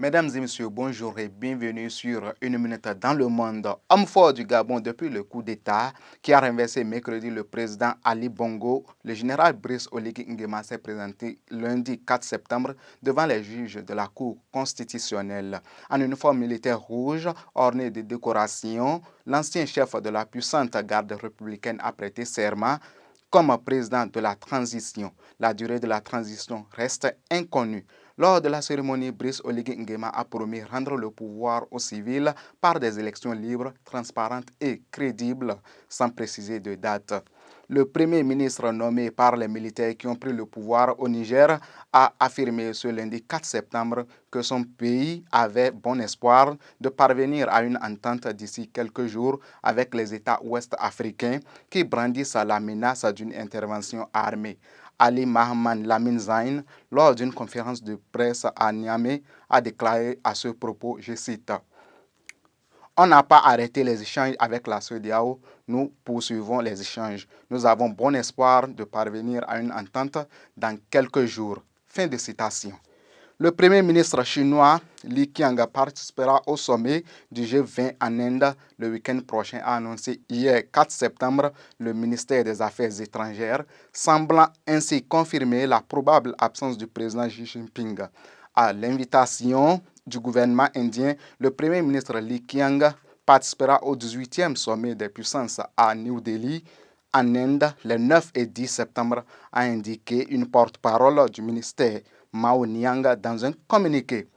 Mesdames et messieurs, bonjour et bienvenue sur Une minute dans le monde. Homme fort du Gabon depuis le coup d'État qui a renversé mercredi le président Ali Bongo, le général Brice Oligui Nguema s'est présenté lundi 4 septembre devant les juges de la Cour constitutionnelle. En uniforme militaire rouge, orné de décorations, l'ancien chef de la puissante garde républicaine a prêté serment comme président de la transition. La durée de la transition reste inconnue. Lors de la cérémonie, Brice Oligui Nguema a promis rendre le pouvoir aux civils par des élections libres, transparentes et crédibles, sans préciser de date. Le premier ministre nommé par les militaires qui ont pris le pouvoir au Niger a affirmé ce lundi 4 septembre que son pays avait bon espoir de parvenir à une entente d'ici quelques jours avec les États ouest-africains qui brandissent la menace d'une intervention armée. Ali Mahaman Lamine Zain, lors d'une conférence de presse à Niamey, a déclaré à ce propos, je cite, « On n'a pas arrêté les échanges avec la CEDEAO, nous poursuivons les échanges. Nous avons bon espoir de parvenir à une entente dans quelques jours. » Fin de citation. Le Premier ministre chinois Li Qiang participera au sommet du G20 en Inde le week-end prochain, a annoncé hier 4 septembre le ministère des Affaires étrangères, semblant ainsi confirmer la probable absence du président Xi Jinping. À l'invitation du gouvernement indien, le Premier ministre Li Qiang participera au 18e sommet des puissances à New Delhi, en Inde, les 9 et 10 septembre, a indiqué une porte-parole du ministère, Mao Niang, dans un communiqué.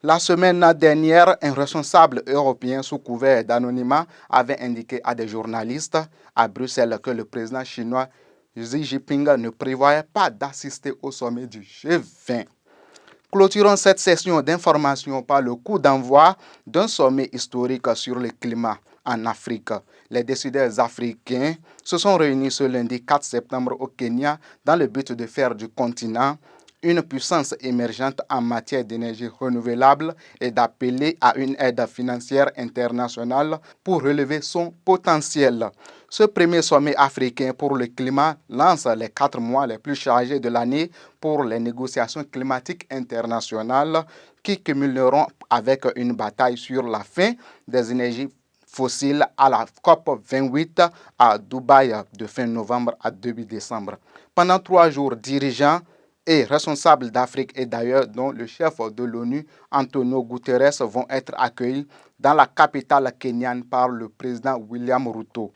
La semaine dernière, un responsable européen sous couvert d'anonymat avait indiqué à des journalistes à Bruxelles que le président chinois Xi Jinping ne prévoyait pas d'assister au sommet du G20. Clôturons cette session d'information par le coup d'envoi d'un sommet historique sur le climat en Afrique. Les décideurs africains se sont réunis ce lundi 4 septembre au Kenya dans le but de faire du continent une puissance émergente en matière d'énergie renouvelable et d'appeler à une aide financière internationale pour relever son potentiel. Ce premier sommet africain pour le climat lance les 4 mois les plus chargés de l'année pour les négociations climatiques internationales qui cumuleront avec une bataille sur la fin des énergies fossiles à la COP 28 à Dubaï de fin novembre à début décembre. Pendant 3 jours, dirigeants et responsables d'Afrique et d'ailleurs, dont le chef de l'ONU, Antonio Guterres, vont être accueillis dans la capitale kenyane par le président William Ruto.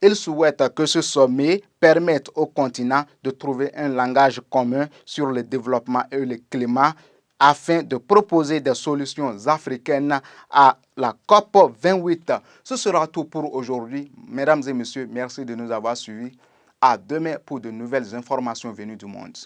Il souhaite que ce sommet permette au continent de trouver un langage commun sur le développement et le climat afin de proposer des solutions africaines à la COP 28. Ce sera tout pour aujourd'hui. Mesdames et messieurs, merci de nous avoir suivis. À demain pour de nouvelles informations venues du monde.